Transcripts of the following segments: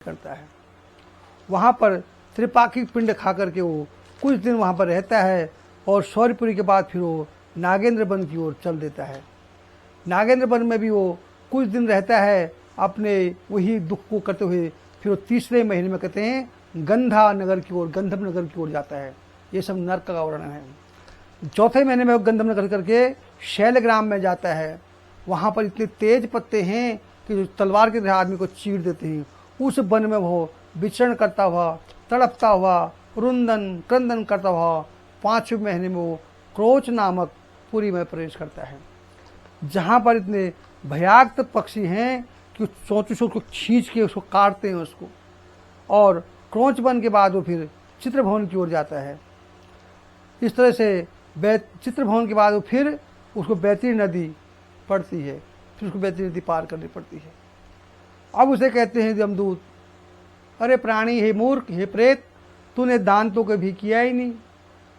करता है। वहाँ पर त्रिपाखी पिंड खा करके वो कुछ दिन वहाँ पर रहता है और शौर्यपुरी के बाद फिर वो नागेंद्र वन की ओर चल देता है। नागेंद्र वन में भी वो कुछ दिन रहता है अपने वही दुख को करते हुए। फिर वो तीसरे महीने में कहते हैं गंधा नगर की ओर, गंधम नगर की ओर जाता है। ये सब नर्क का वर्णन है। चौथे महीने में वो गंधम नगर करके शैलग्राम में जाता है। वहाँ पर इतने तेज पत्ते हैं कि जो तलवार की तरह आदमी को चीर देते हैं। उस वन में वो विचरण करता हुआ, तड़पता हुआ, रुंदन क्रंदन करता हुआ 5वें महीने में वो क्रोच नामक पुरी में प्रवेश करता है, जहाँ पर इतने भयाक्त पक्षी हैं कि चोंचू से उसको खींच के उसको काटते हैं उसको। और क्रोच वन के बाद वो फिर चित्रभवन की ओर जाता है। इस तरह से चित्रभवन के बाद वो फिर उसको बैतरी नदी पड़ती है, फिर उसको बैतरी नदी पार करनी पड़ती है। अब उसे कहते हैं यमदूत, अरे प्राणी, हे मूर्ख, हे प्रेत, तूने दान तो कभी किया ही नहीं।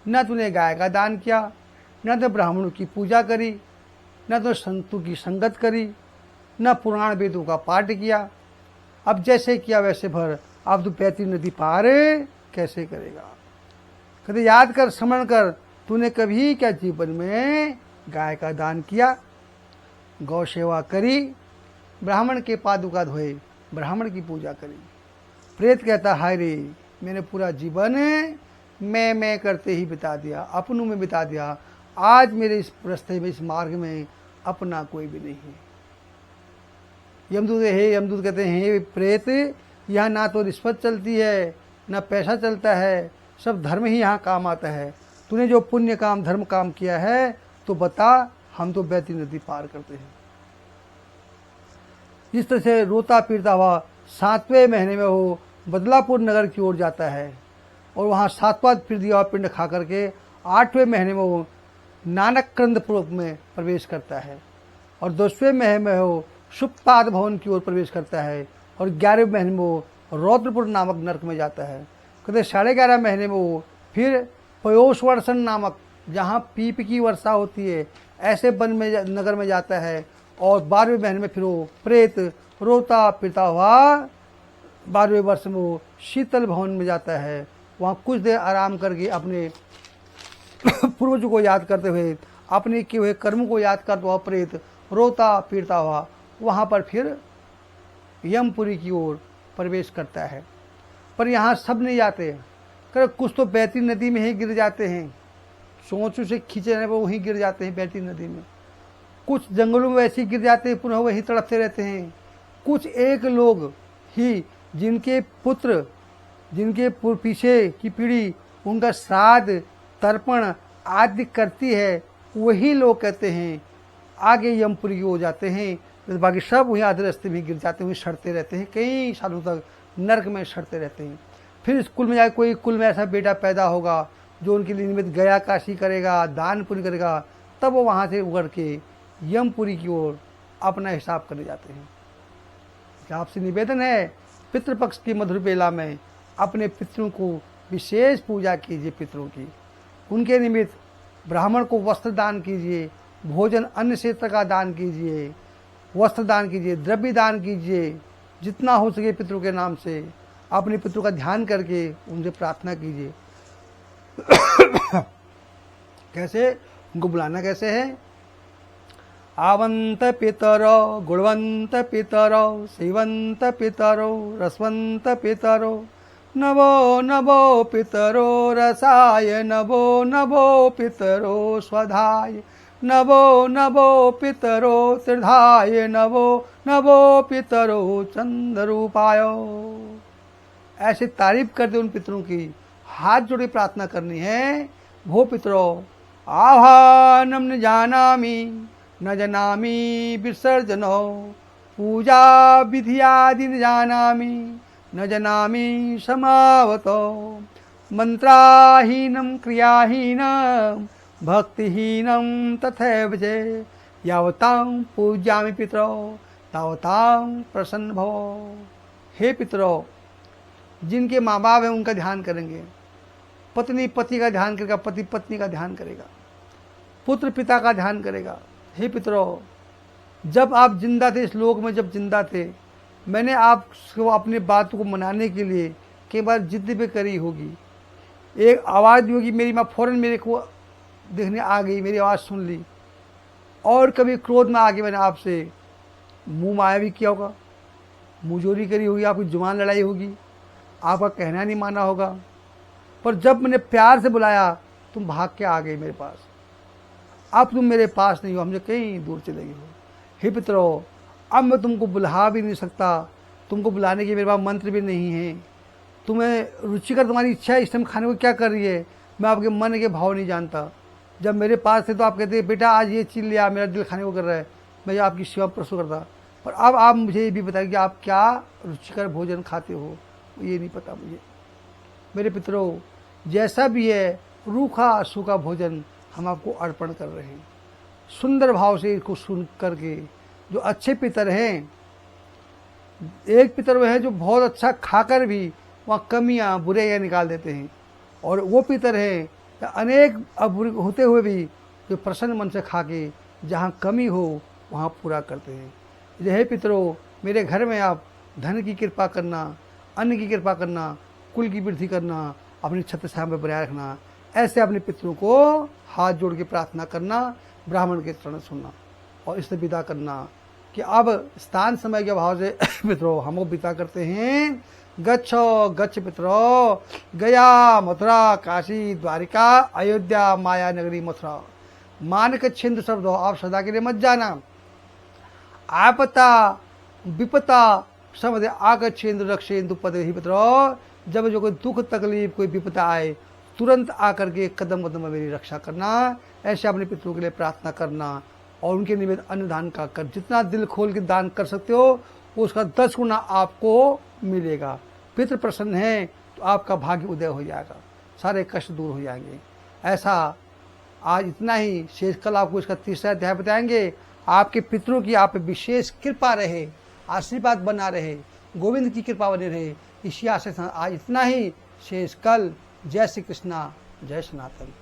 न तूने गाय का दान किया, न तो ब्राह्मणों की पूजा करी, न तो संतों की संगत करी, न पुराण वेदों का पाठ किया। अब जैसे किया वैसे भर, अब तू बैतरी नदी पार कैसे करेगा। कहते याद कर, स्मरण कर, तूने कभी क्या जीवन में गाय का दान किया, गौ सेवा करी, ब्राह्मण के पादुका धोए, ब्राह्मण की पूजा करी। प्रेत कहता हाय रे, मैंने पूरा जीवन मैं करते ही बिता दिया, अपनों में बिता दिया। आज मेरे इस रास्ते में, इस मार्ग में अपना कोई भी नहीं है। यमदूत कहते हैं हे प्रेत, यहाँ ना तो रिश्वत चलती है, ना पैसा चलता है, सब धर्म ही यहाँ काम आता है। तूने जो पुण्य काम, धर्म काम किया है तो बता, हम तो बैतरी नदी पार करते हैं। इस तरह से रोता पीटता हुआ 7वें महीने में वो बदलापुर नगर की ओर जाता है और वहाँ 7वां फिर दिया पिंड खा करके 8वें महीने में वो नानकक्रंदपुर में प्रवेश करता है और 10वें महीने में वो सुप्पाद भवन की ओर प्रवेश करता है और 11वें महीने में वो रौद्रपुर नामक नरक में जाता है। कहते 11.5 महीने में वो फिर पयोशवर्षण नामक, जहाँ पीप की वर्षा होती है, ऐसे वन में नगर में जाता है और 12वें महीने में फिर वो प्रेत रोता पीता हुआ 12वें वर्ष में वो शीतल भवन में जाता है। वहाँ कुछ देर आराम करके अपने पूर्वजों को याद करते हुए, अपने किए हुए कर्मों को याद करता हुआ प्रेत रोता पीड़ता हुआ वहाँ पर फिर यमपुरी की ओर प्रवेश करता है। पर यहाँ सब नहीं जाते, कर कुछ तो बैतरी नदी में ही गिर जाते हैं, चोंचू से खींचे रहने पर वहीं गिर जाते हैं बैतरी नदी में। कुछ जंगलों में वैसे ही गिर जाते हैं, पुनः वहीं तड़पते रहते हैं। कुछ एक लोग ही जिनके पुत्र, जिनके पीछे की पीढ़ी उनका श्राद्ध तर्पण आदि करती है, वही लोग कहते हैं आगे यमपुरी की हो जाते हैं। बाकी सब वहीं आधे रास्ते में गिर जाते हैं, वहीं सड़ते रहते हैं, कई सालों तक नरक में सड़ते रहते हैं। फिर स्कूल में जाके कोई कुल में ऐसा बेटा पैदा होगा जो उनके लिए निमित्त गया काशी करेगा, दान पुण्य करेगा, तब वो वहाँ से उगड़ के यमपुरी की ओर अपना हिसाब करने जाते हैं। आपसे निवेदन है, पितृपक्ष की मधुर बेला में अपने पितरों को विशेष पूजा कीजिए। पितरों की उनके निमित्त ब्राह्मण को वस्त्र दान कीजिए, भोजन अन्न क्षेत्र का दान कीजिए, वस्त्र दान कीजिए, द्रव्य दान कीजिए, जितना हो सके पितरों के नाम से अपने पितरों का ध्यान करके उनसे प्रार्थना कीजिए। कैसे उनको बुलाना कैसे है? आवंत पितरो, गुणवंत पितरो, सेवंत पितरो, रसवंत पितरो, नवो नवो पितरो रसाय, नवो नवो पितरो स्वधाय, नवो नवो पितरो त्रिधाय, नवो नवो पितरो चंद्ररूपाय। ऐसे तारीफ कर दे उन पितरों की, हाथ जोड़े प्रार्थना करनी है। भो पितरो आह्वानम न जानामि, न जानामि विसर्जनो, पूजा विधियादि न जानामि, न जानामि समावतो, मंत्राहीनम क्रियाहीनम भक्तिहीनम तथैव च, यावतां पूज्यामि पितरो तावतां प्रसन्न भव। हे पितरो, जिनके माँ बाप हैं उनका ध्यान करेंगे, पत्नी पति का ध्यान करेगा, पति पत्नी का ध्यान करेगा, पुत्र पिता का ध्यान करेगा। हे पितरो, जब आप जिंदा थे, इस लोक में जब जिंदा थे, मैंने आपको अपने बात को मनाने के लिए कई बार जिद भी करी होगी, एक आवाज़ भी होगी, मेरी माँ फौरन मेरे को देखने आ गई, मेरी आवाज़ सुन ली। और कभी क्रोध में आके मैंने आपसे मुंह माया भी किया होगा, मुंहजोरी करी होगी, आपकी जुबान लड़ाई होगी, आपका कहना नहीं माना होगा। पर जब मैंने प्यार से बुलाया तुम भाग के आ गए मेरे पास। अब तुम मेरे पास नहीं हो, हमसे कहीं दूर चले गए हो। हे पितरों, अब मैं तुमको बुला भी नहीं सकता, तुमको बुलाने के मेरे पास मंत्र भी नहीं है। तुम्हें रुचिकर तुम्हारी इच्छा है इस टाइम खाने को क्या कर रही है, मैं आपके मन के भाव नहीं जानता। जब मेरे पास थे तो आप कहते बेटा आज ये चीज़ लिया, मेरा दिल खाने को कर रहा है, मैं आपकी सेवा प्रस्तुत करता। पर अब आप मुझे ये भी बताइए कि आप क्या रुचिकर भोजन खाते हो, ये नहीं पता मुझे। मेरे पितरों, जैसा भी है रूखा सूखा भोजन हम आपको अर्पण कर रहे हैं। सुंदर भाव से इसको सुन करके जो अच्छे पितर हैं, एक पितर वह है जो बहुत अच्छा खाकर भी वहाँ कमियाँ बुराइयाँ निकाल देते हैं, और वो पितर हैं अनेक अबुरे होते हुए भी जो प्रसन्न मन से खा के जहाँ कमी हो वहाँ पूरा करते हैं। यह पितरों, मेरे घर में आप धन की कृपा करना, अन्न की कृपा करना, कुल की वृद्धि करना, अपनी छत्र छाया में बनाए रखना, ऐसे अपने पितरों को हाथ जोड़ के प्रार्थना करना, ब्राह्मण के चरण सुनना और इससे विदा करना कि अब स्थान समय के अभाव से पितरों हमको विदा करते हैं। गच्छो गच्छ पितरों, गया मथुरा काशी द्वारिका अयोध्या माया नगरी मथुरा, मानक छिंद शब्द हो, आप सदा के लिए मत जाना। आपता विपता समझ आकच्छेंद्र रक्षेंदु पदे ही पितरों, जब जो कोई दुख तकलीफ कोई विपदा आए तुरंत आकर के कदम कदम में मेरी रक्षा करना। ऐसे अपने पितरों के लिए प्रार्थना करना और उनके निमित्त अन्न दान का कर, जितना दिल खोल के दान कर सकते हो उसका 10 गुना आपको मिलेगा। पितृ प्रसन्न है तो आपका भाग्य उदय हो जाएगा, सारे कष्ट दूर हो जाएंगे। ऐसा आज इतना ही शेष, कल आपको इसका तीसरा अध्याय बताएंगे। आपके पितरों की आप विशेष कृपा रहे, आशीर्वाद बना रहे, गोविंद की कृपा बनी रहे, इसी आशा से आज इतना ही, शेष कल। जय श्री कृष्णा, जय सनातन।